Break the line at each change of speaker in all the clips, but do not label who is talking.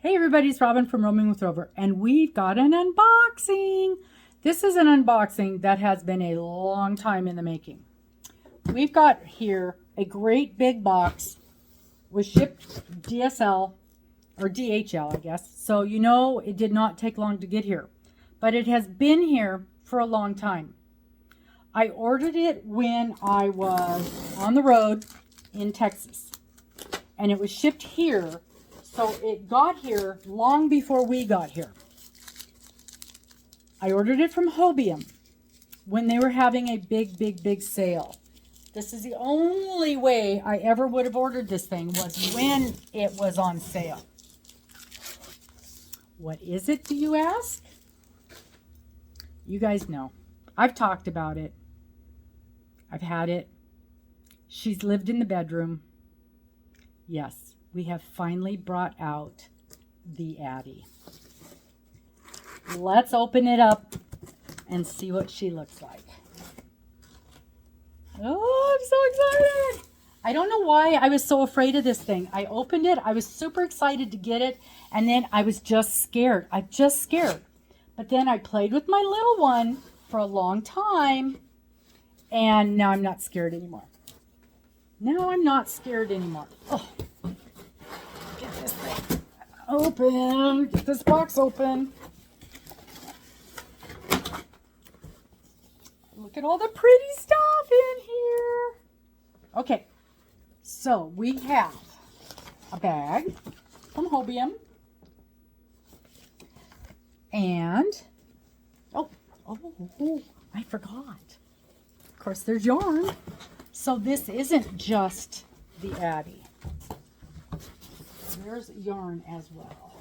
Hey everybody, it's Robin from Roaming with Rover, and we've got an unboxing. This is an unboxing that has been a long time in the making. We've got here a great big box, was shipped DSL, or DHL I guess, so you know it did not take long to get here. But it has been here for a long time. I ordered it when I was on the road in Texas, and it was shipped here. So it got here long before we got here. I ordered it from Hobium when they were having a big sale. This is the only way I ever would have ordered this thing, was when it was on sale. What is it, do you ask? You guys know. I've talked about it. I've had it. She's lived in the bedroom. Yes. We have finally brought out the Addi. Let's open it up and see what she looks like. Oh, I'm so excited. I don't know why I was so afraid of this thing. I opened it. I was super excited to get it. And then I was just scared. I'm just scared. But then I played with my little one for a long time. And now I'm not scared anymore. Now I'm not scared anymore. Oh. Get this thing open. Get this box open. Look at all the pretty stuff in here. Okay, so we have a bag from Hobium. And, oh, I forgot. Of course, there's yarn. So this isn't just the Addi. There's yarn as well.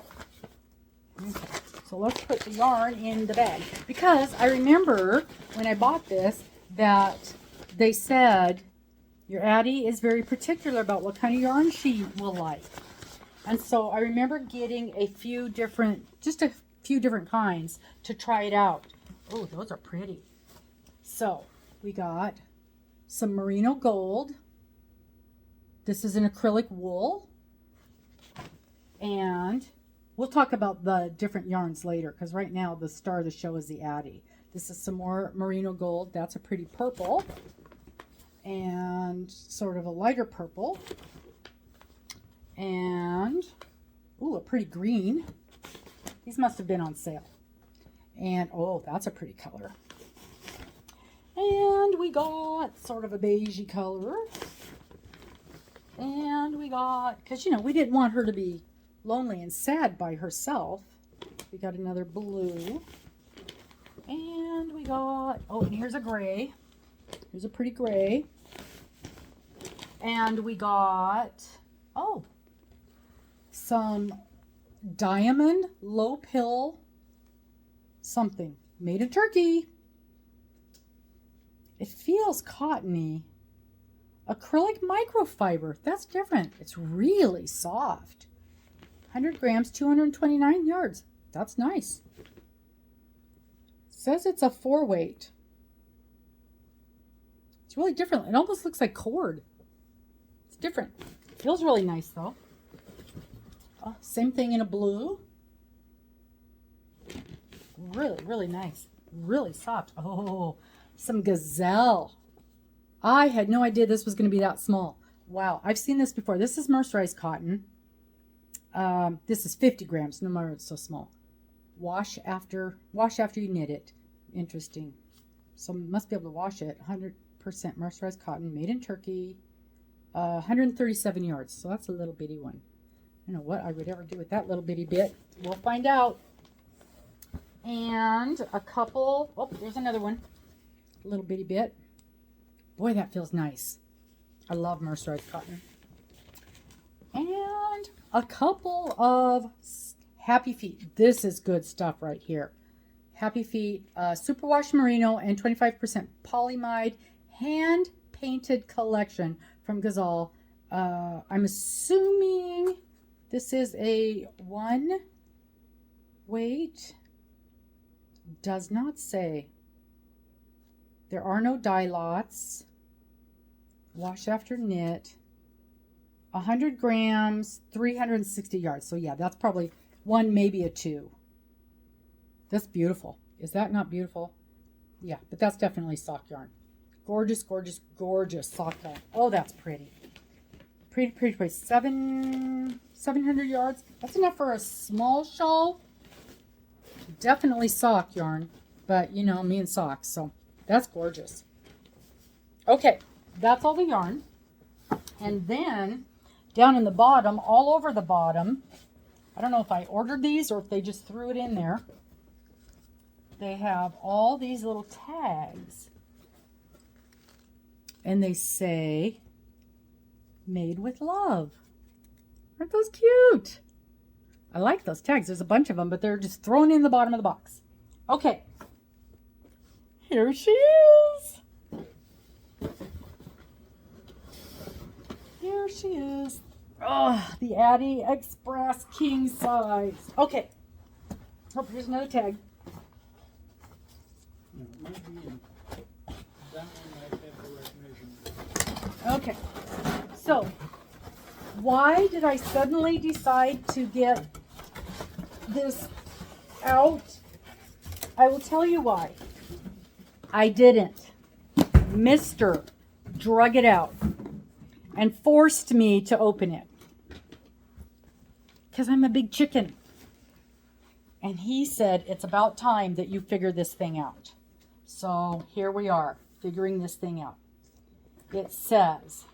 Okay, so let's put the yarn in the bag. Because I remember when I bought this that they said your Addi is very particular about what kind of yarn she will like. And so I remember getting a few different kinds to try it out. Oh, those are pretty. So we got some merino gold. This is an acrylic wool. And we'll talk about the different yarns later, because right now the star of the show is the Addi. This is some more merino gold. That's a pretty purple. And sort of a lighter purple. And, ooh, a pretty green. These must have been on sale. And, oh, that's a pretty color. And we got sort of a beigey color. And we got, because, you know, we didn't want her to be lonely and sad by herself. We got another blue. And we got, oh, and here's a gray. Here's a pretty gray. And we got, oh, some diamond low pill something. Made in Turkey. It feels cottony. Acrylic microfiber. That's different. It's really soft. 100 grams, 229 yards. That's nice. It says it's a 4-weight. It's really different. It almost looks like cord. It's different. It feels really nice though. Oh, same thing in a blue. Really nice. Really soft. Oh, some gazelle. I had no idea this was going to be that small. Wow, I've seen this before. This is mercerized cotton. This is 50 grams, no matter it's so small. Wash after you knit it. Interesting. So must be able to wash it. 100% mercerized cotton, made in Turkey. 137 yards. So that's a little bitty one. I don't know what I would ever do with that little bitty bit. We'll find out. And a couple. Oh, there's another one. A little bitty bit. Boy, that feels nice. I love mercerized cotton. And a couple of Happy Feet. This is good stuff right here. Happy Feet, superwash merino and 25% polyamide hand painted collection from Gazelle. I'm assuming this is a 1-weight. Does not say. There are no dye lots. Wash after knit. 100 grams, 360 yards. So yeah, that's probably 1, maybe a 2. That's beautiful. Is that not beautiful? Yeah, but that's definitely sock yarn. Gorgeous, gorgeous, gorgeous sock yarn. Oh, that's pretty. Pretty, pretty, pretty. 700 yards. That's enough for a small shawl. Definitely sock yarn, but you know, me and socks, so that's gorgeous. Okay, that's all the yarn. And then down in the bottom, all over the bottom, I don't know if I ordered these or if they just threw it in there. They have all these little tags. And they say, made with love. Aren't those cute? I like those tags. There's a bunch of them, but they're just thrown in the bottom of the box. Okay. Here she is. Here she is. Oh, the Addi Express King size. Okay. Oh, here's another tag. Okay. So, why did I suddenly decide to get this out? I will tell you why. I didn't. Mr. drug it out and forced me to open it. Because I'm a big chicken. And he said, it's about time that you figure this thing out. So here we are, figuring this thing out. It says,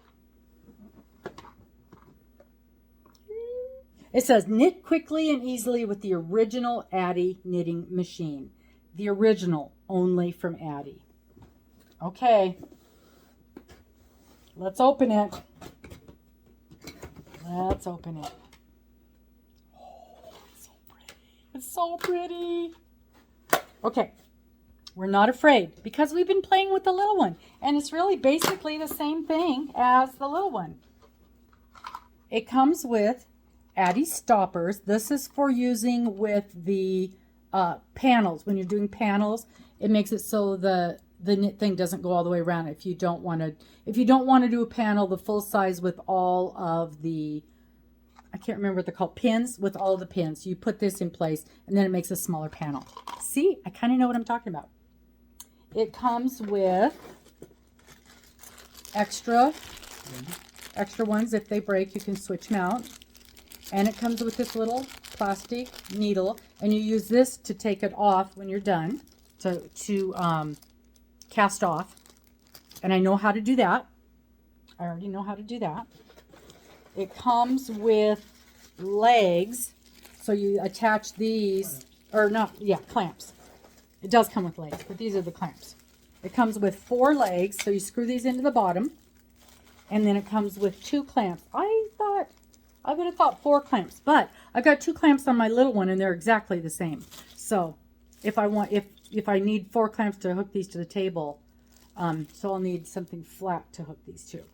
knit quickly and easily with the original Addi knitting machine. The original, only from Addi. Okay. Let's open it. Let's open it. Oh, it's so pretty. It's so pretty. Okay. We're not afraid because we've been playing with the little one. And it's really basically the same thing as the little one. It comes with Addi stoppers. This is for using with the panels. When you're doing panels, it makes it so the knit thing doesn't go all the way around. If you don't want to do a panel the full size with all of the, I can't remember what they're called, pins, with all the pins. You put this in place and then it makes a smaller panel. See, I kind of know what I'm talking about. It comes with extra ones. If they break, you can switch them out. And it comes with this little plastic needle, and you use this to take it off when you're done, to cast off. And I know how to do that. I already know how to do that. It comes with legs, so you attach these, or not, yeah, clamps. It does come with legs, but these are the clamps. It comes with 4 legs, so you screw these into the bottom, and then it comes with 2 clamps. I would have thought 4 clamps, but I've got 2 clamps on my little one, and they're exactly the same. So if I need 4 clamps to hook these to the table, so I'll need something flat to hook these to.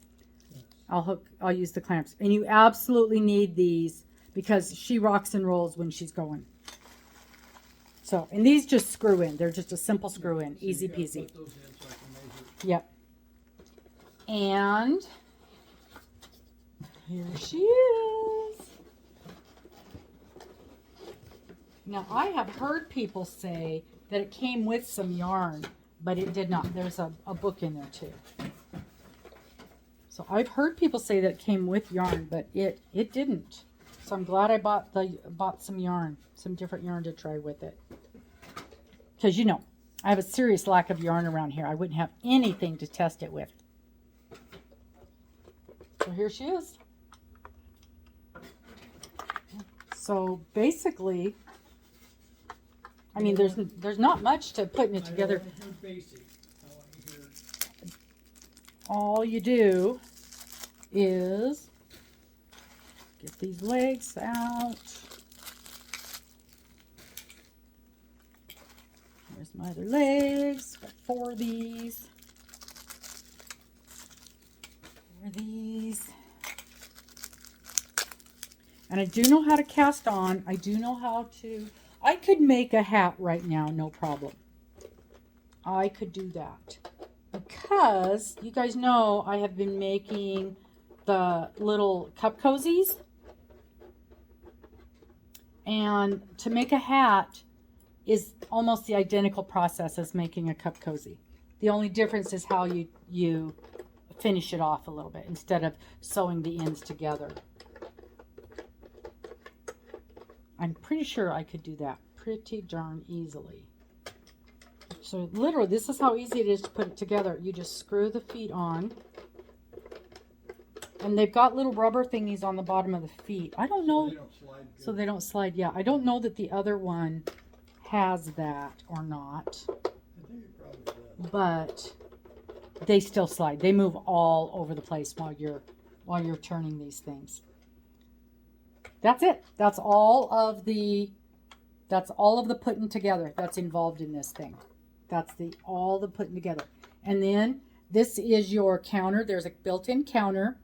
I'll use the clamps, and you absolutely need these because she rocks and rolls when she's going. So, and these just screw in. They're just a simple screw in. Easy peasy. Yep. And here she is. Now, I have heard people say that it came with some yarn, but it did not. There's a book in there too. So I've heard people say that it came with yarn, but it didn't. So I'm glad I bought some yarn, some different yarn to try with it. Because, you know, I have a serious lack of yarn around here. I wouldn't have anything to test it with. So here she is. So basically, I mean, there's not much to putting it together. All you do is get these legs out. There's my other legs. Got 4 of these. 4 of these. And I do know how to cast on. I do know how to. I could make a hat right now, no problem. I could do that. Because you guys know I have been making the little cup cozies. And to make a hat is almost the identical process as making a cup cozy. The only difference is how you finish it off a little bit instead of sewing the ends together. I'm pretty sure I could do that pretty darn easily. So literally, this is how easy it is to put it together. You just screw the feet on. And they've got little rubber thingies on the bottom of the feet. I don't know. So they don't slide. Yeah, I don't know that the other one has that or not.
I think it probably does.
But they still slide. They move all over the place while you're turning these things. That's it. That's all of the putting together that's involved in this thing. That's all the putting together. And then this is your counter. There's a built-in counter.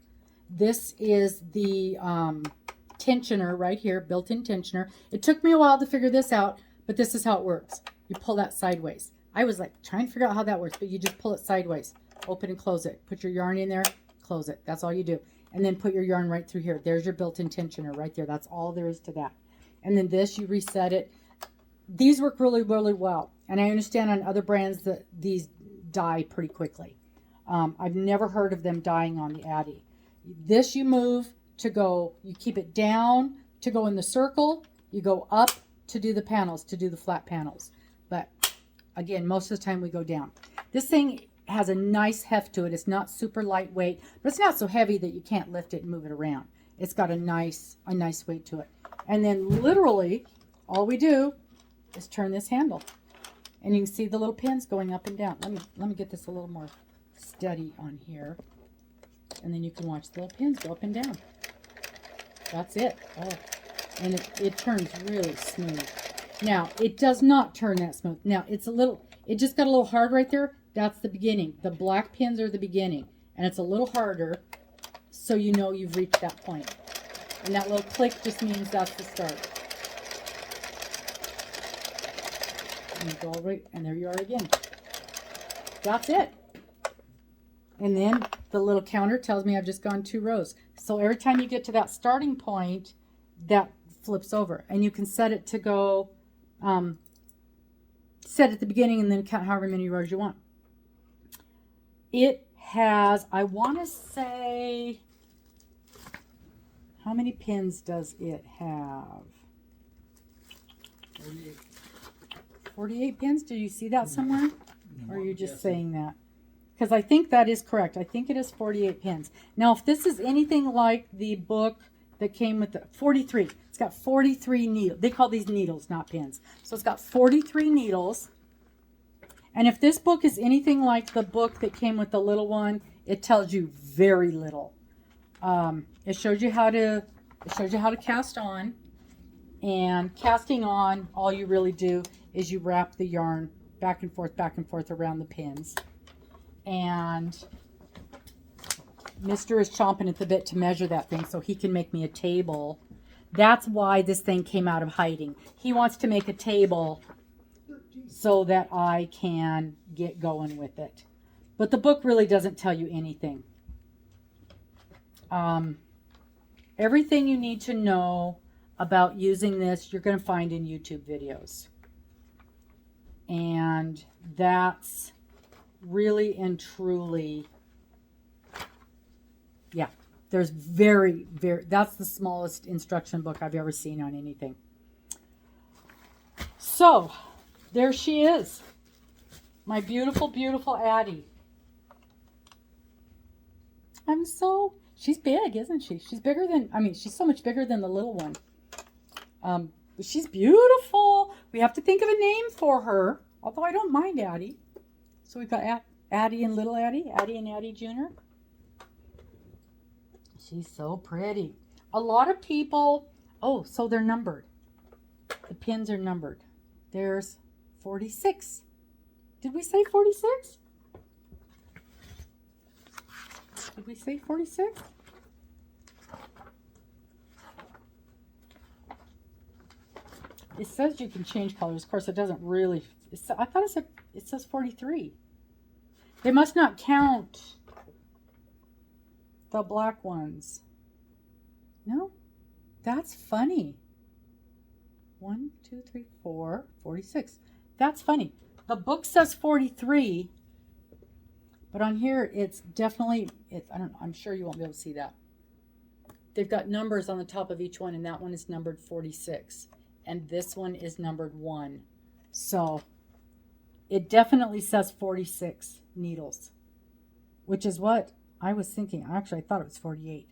This is the tensioner right here, built-in tensioner. It took me a while to figure this out, but this is how it works. You pull that sideways. I was like trying to figure out how that works, but you just pull it sideways. Open and close it. Put your yarn in there, close it. That's all you do. And then put your yarn right through here. There's your built-in tensioner right there. That's all there is to that. And then this, you reset it. These work really, really well. And I understand on other brands that these die pretty quickly. I've never heard of them dying on the Addi. This you move to go, you keep it down to go in the circle. You go up to do the panels, to do the flat panels. But again, most of the time we go down. This thing has a nice heft to it. It's not super lightweight, but it's not so heavy that you can't lift it and move it around. It's got a nice weight to it. And then literally all we do is turn this handle. And you can see the little pins going up and down. Let me get this a little more steady on here. And then you can watch the little pins go up and down. That's it. Oh. And it turns really smooth. Now, it does not turn that smooth. Now, it just got a little hard right there. That's the beginning. The black pins are the beginning. And it's a little harder, so you know you've reached that point. And that little click just means that's the start. And you go right, and there you are again. That's it. And then the little counter tells me I've just gone 2 rows. So every time you get to that starting point, that flips over. And you can set it to go, set at the beginning and then count however many rows you want. It has, I want to say, how many pins does it have?
48.
48 pins? Do you see that somewhere? Or are you just saying that? Because I think that is correct. I think it is 48 pins. Now, if this is anything like the book that came with the 43, it's got 43 needles. They call these needles, not pins. So it's got 43 needles. And if this book is anything like the book that came with the little one, it tells you very little. It shows you how to cast on. And casting on, all you really do is you wrap the yarn back and forth around the pins. And Mr. is chomping at the bit to measure that thing so he can make me a table. That's why this thing came out of hiding. He wants to make a table so that I can get going with it. But the book really doesn't tell you anything. Everything you need to know about using this, you're going to find in YouTube videos. And that's really and truly, yeah, there's very, that's the smallest instruction book I've ever seen on anything. So, there she is. My beautiful, beautiful Addi. She's big, isn't she? She's bigger than, she's so much bigger than the little one. But she's beautiful. We have to think of a name for her, although I don't mind Addi. So we've got Addi and little Addi, Addi and Addi Jr. She's so pretty. A lot of people, so they're numbered. The pins are numbered. There's 46. Did we say 46? Did we say 46? It says you can change colors. Of course, it doesn't really. I thought it says 43. They must not count the black ones. No, that's funny. 1, 2, 3, 4, 46. That's funny. The book says 43, but on here it's definitely, I don't know, I'm sure you won't be able to see that. They've got numbers on the top of each one, and that one is numbered 46. And this one is numbered 1. So it definitely says 46 needles, which is what I was thinking. Actually, I thought it was 48,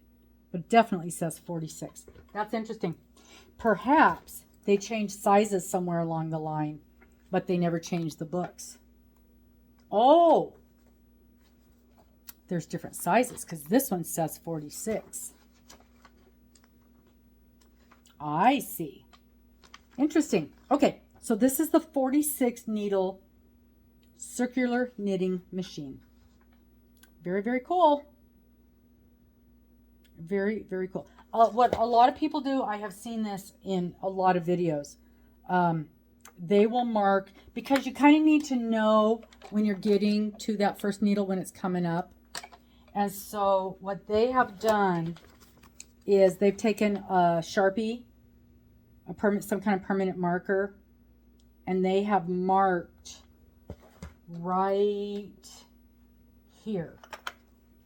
but it definitely says 46. That's interesting. Perhaps they changed sizes somewhere along the line, but they never changed the books. Oh, there's different sizes because this one says 46. I see. Interesting. Okay, so this is the 46 needle circular knitting machine. Very, very cool. Very, very cool. What a lot of people do, I have seen this in a lot of videos. They will mark, because you kind of need to know when you're getting to that first needle when it's coming up. And so what they have done is they've taken a Sharpie, some kind of permanent marker, and they have marked right here.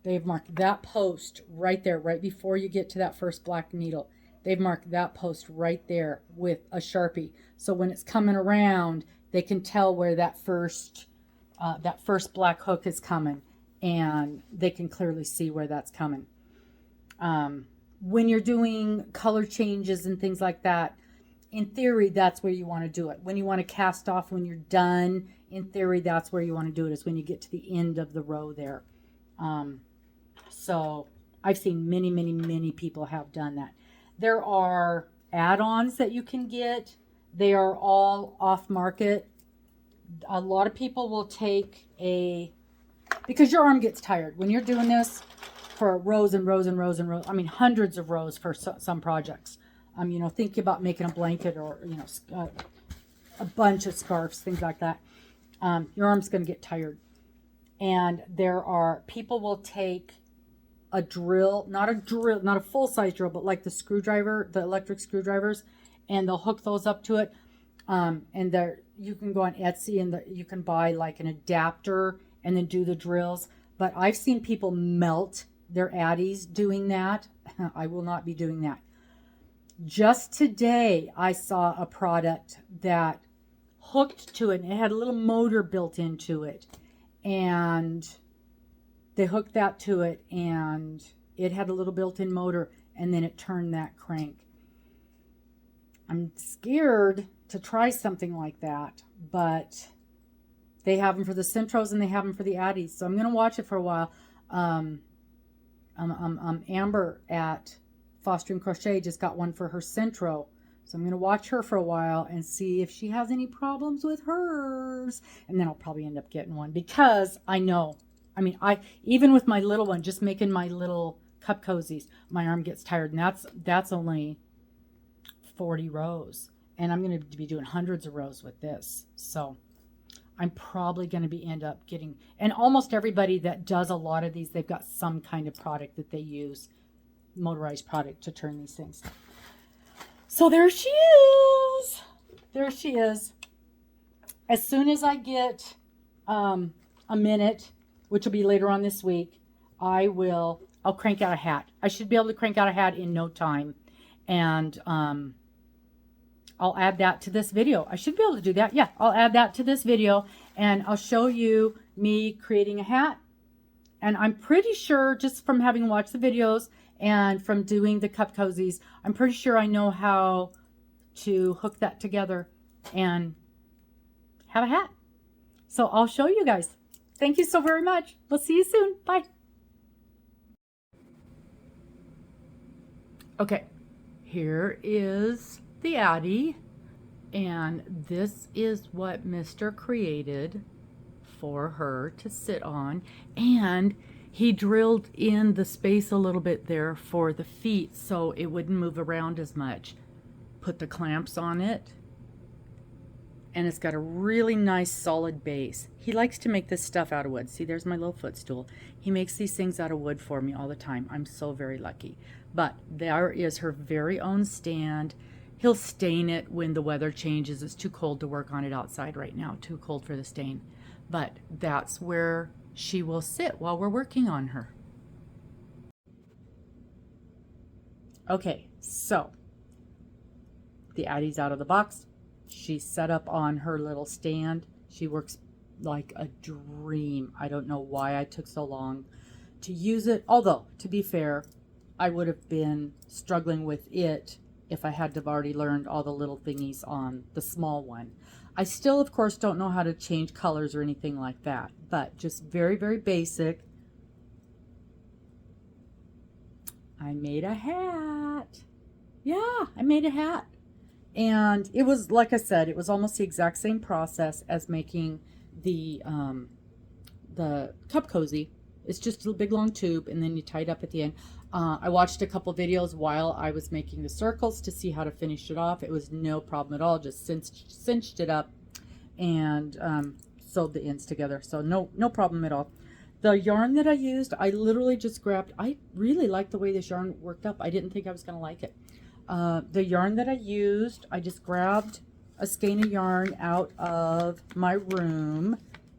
They've marked that post right there, right before you get to that first black needle. They've marked that post right there with a Sharpie. So when it's coming around, they can tell where that first black hook is coming, and they can clearly see where that's coming. When you're doing color changes and things like that, in theory, that's where you want to do it. When you want to cast off, when you're done, in theory, that's where you want to do it, is when you get to the end of the row there. So I've seen many, many, many people have done that. There are add-ons that you can get. They are all off market. A lot of people will take because your arm gets tired when you're doing this for rows and rows and rows and rows. I mean, hundreds of rows for some projects. Think about making a blanket or, a bunch of scarves, things like that. Your arm's going to get tired. And people will take a drill, not a full-size drill, but like the electric screwdrivers, and they'll hook those up to it. And you can go on Etsy and you can buy like an adapter and then do the drills. But I've seen people melt their Addies doing that. I will not be doing that. Just today, I saw a product that hooked to it, and it had a little motor built into it. And they hooked that to it, and it had a little built-in motor, and then it turned that crank. I'm scared to try something like that, but they have them for the Centros and they have them for the Addies, so I'm going to watch it for a while. Amber at Foster and Crochet just got one for her Centro, so I'm going to watch her for a while and see if she has any problems with hers, and then I'll probably end up getting one, because I know, even with my little one, just making my little cup cozies, my arm gets tired, and that's only 40 rows, and I'm going to be doing hundreds of rows with this, so I'm probably going to end up getting, and almost everybody that does a lot of these, they've got some kind of product that they use, motorized product, to turn these things. So there she is. There she is. As soon as I get a minute, which will be later on this week, I'll crank out a hat. I should be able to crank out a hat in no time. And I'll add that to this video. I should be able to do that. Yeah, I'll add that to this video, and I'll show you me creating a hat. And I'm pretty sure, just from having watched the videos and from doing the cup cozies, I'm pretty sure I know how to hook that together and have a hat. So I'll show you guys. Thank you so very much. We'll see you soon. Bye. Okay, here is the Addi, and this is what Mr. created for her to sit on, and he drilled in the space a little bit there for the feet so it wouldn't move around as much. Put the clamps on it, and it's got a really nice solid base. He likes to make this stuff out of wood. See, there's my little footstool. He makes these things out of wood for me all the time. I'm so very lucky. But there is her very own stand. He'll stain it when the weather changes. It's too cold to work on it outside right now, too cold for the stain. But that's where she will sit while we're working on her. Okay, so the Addie's out of the box. She's set up on her little stand. She works like a dream. I don't know why I took so long to use it. Although, to be fair, I would have been struggling with it if I had to have already learned all the little thingies on the small one. I still, of course, don't know how to change colors or anything like that, but just very, very basic. I made a hat. Yeah, I made a hat. And it was, like I said, it was almost the exact same process as making the cup cozy. It's just a big long tube, and then you tie it up at the end. I watched a couple videos while I was making the circles to see how to finish it off. It was no problem at all. Just cinched it up and sewed the ends together. So no problem at all. The yarn that I used, I literally just grabbed. I really like the way this yarn worked up. I didn't think I was going to like it. The yarn that I used, I just grabbed a skein of yarn out of my room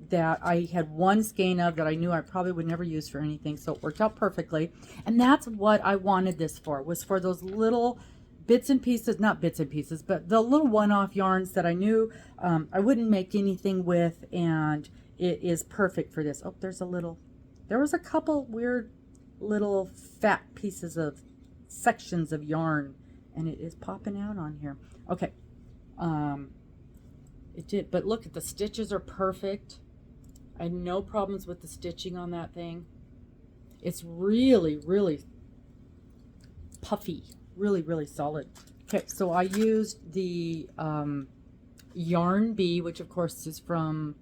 that I had one skein of that I knew I probably would never use for anything, so it worked out perfectly. And that's what I wanted this for, was for those little bits and pieces, not bits and pieces, but the little one-off yarns that I knew I wouldn't make anything with, and it is perfect for this. Oh, there was a couple weird little fat pieces of sections of yarn, and it is popping out on here. Okay, it did, but look at the stitches are perfect. I had no problems with the stitching on that thing. It's really, really puffy, really, really solid. Okay, so I used the Yarn Bee, which of course is from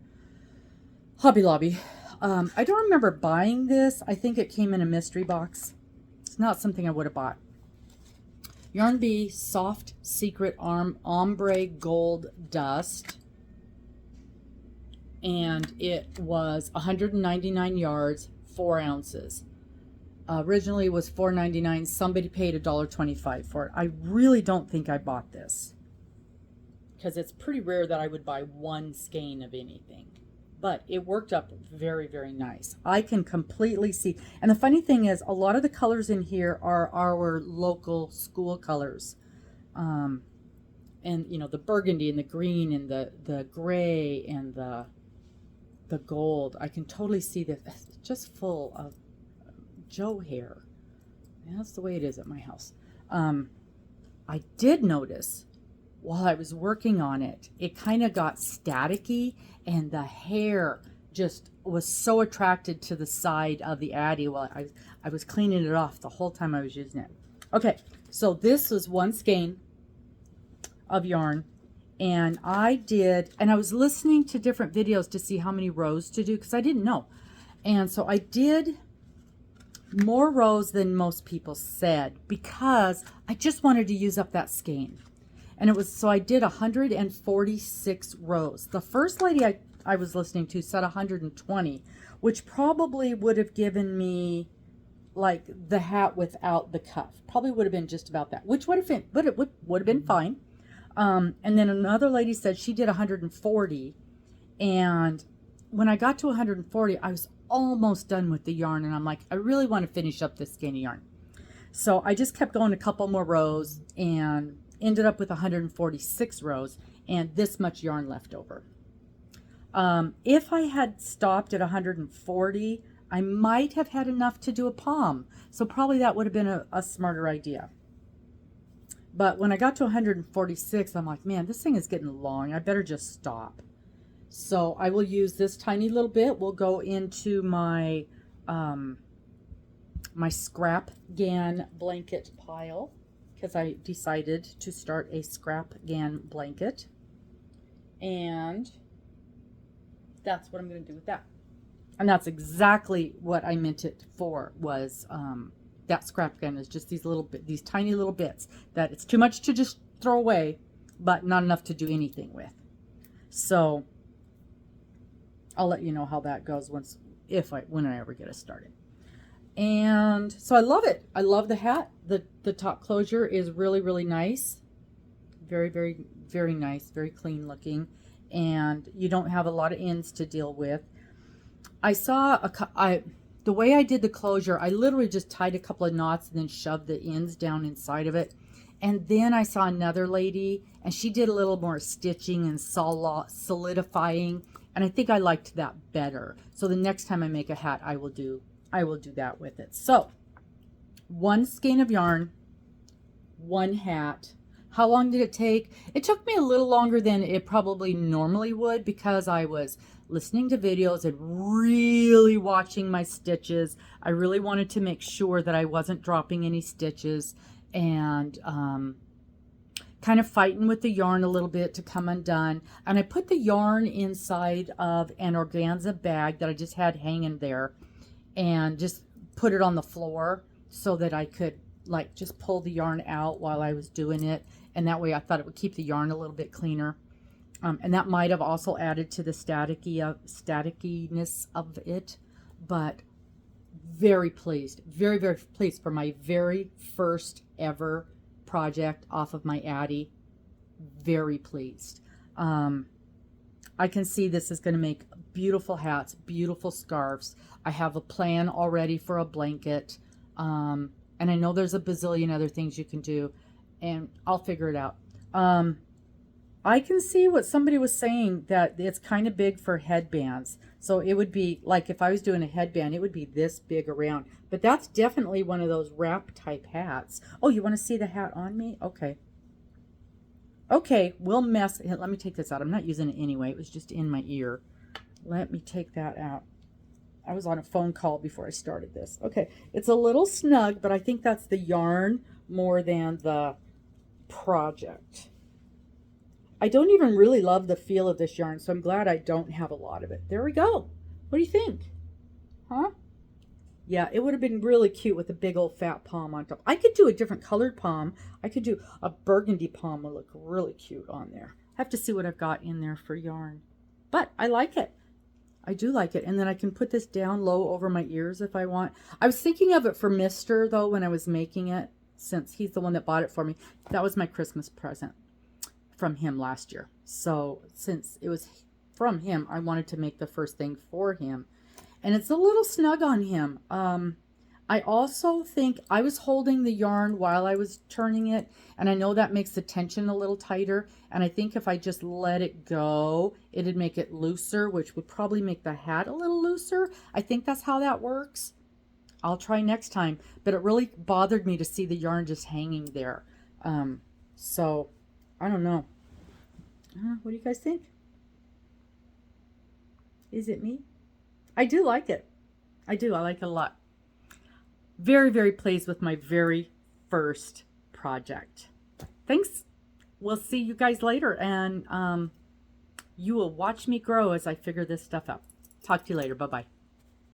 Hobby Lobby. I don't remember buying this. I think it came in a mystery box. It's not something I would have bought. Yarn Bee Soft Secret Ombre Gold Dust. And it was 199 yards, 4 ounces. Originally it was $4.99. Somebody paid $1.25 for it. I really don't think I bought this, because it's pretty rare that I would buy one skein of anything. But it worked up very, very nice. I can completely see. And the funny thing is, a lot of the colors in here are our local school colors. And, you know, the burgundy and the green and the gray and the gold. I can totally see that. It's just full of Joe hair. And that's the way it is at my house. I did notice while I was working on it, it kind of got staticky, and the hair just was so attracted to the side of the Addi while I was cleaning it off the whole time I was using it. Okay, so this was one skein of yarn, and I was listening to different videos to see how many rows to do, because I didn't know. And so I did more rows than most people said, because I just wanted to use up that skein. And so I did 146 rows. The first lady I was listening to said 120, which probably would have given me like the hat without the cuff. Probably would have been just about that, which would have been, but it would have been fine. And then another lady said she did 140. And when I got to 140, I was almost done with the yarn. And I'm like, I really want to finish up this skein of yarn. So I just kept going a couple more rows and ended up with 146 rows and this much yarn left over. If I had stopped at 140, I might have had enough to do a palm. So probably that would have been a smarter idea. But when I got to 146, I'm like, man, this thing is getting long. I better just stop. So I will use this tiny little bit. We'll go into my my scrap GAN blanket pile, because I decided to start a scrap GAN blanket. And that's what I'm going to do with that. And that's exactly what I meant it for, was that scrap GAN is just these tiny little bits that it's too much to just throw away, but not enough to do anything with. So I'll let you know how that goes when I ever get it started. And so I love it. I love the hat. The top closure is really, really nice. Very, very, very nice, very clean looking. And you don't have a lot of ends to deal with. I saw the way I did the closure, I literally just tied a couple of knots and then shoved the ends down inside of it. And then I saw another lady, and she did a little more stitching and solidifying, and I think I liked that better. So the next time I make a hat, I will do that with it. So 1 skein of yarn, 1 hat. How long did it take? It took me a little longer than it probably normally would, because I was listening to videos and really watching my stitches. I really wanted to make sure that I wasn't dropping any stitches, and kind of fighting with the yarn a little bit to come undone. And I put the yarn inside of an organza bag that I just had hanging there, and just put it on the floor so that I could like just pull the yarn out while I was doing it. And that way I thought it would keep the yarn a little bit cleaner. And that might have also added to the statickiness of it. But very pleased, very, very pleased for my very first ever project off of my Addi. Very pleased. I can see this is going to make beautiful hats, beautiful scarves. I have a plan already for a blanket. And I know there's a bazillion other things you can do, and I'll figure it out. I can see what somebody was saying, that it's kind of big for headbands. So it would be like, if I was doing a headband, it would be this big around. But that's definitely one of those wrap type hats. Oh, you want to see the hat on me? Okay. Okay, we'll mess. Let me take this out. I'm not using it anyway. It was just in my ear. Let me take that out. I was on a phone call before I started this. Okay, it's a little snug, but I think that's the yarn more than the project. I don't even really love the feel of this yarn, so I'm glad I don't have a lot of it. There we go. What do you think? Huh? Yeah, it would have been really cute with a big old fat palm on top. I could do a different colored palm. I could do a burgundy palm, would look really cute on there. I have to see what I've got in there for yarn. But I like it. I do like it. And then I can put this down low over my ears if I want. I was thinking of it for Mr. though when I was making it, since he's the one that bought it for me. That was my Christmas present from him last year. So since it was from him, I wanted to make the first thing for him. And it's a little snug on him. I also think I was holding the yarn while I was turning it, and I know that makes the tension a little tighter, and I think if I just let it go, it'd make it looser, which would probably make the hat a little looser. I think that's how that works. I'll try next time, but it really bothered me to see the yarn just hanging there. So I don't know. What do you guys think? Is it me? I do like it. I do. I like it a lot. Very, very pleased with my very first project. Thanks. We'll see you guys later, and you will watch me grow as I figure this stuff out. Talk to you later. Bye-bye.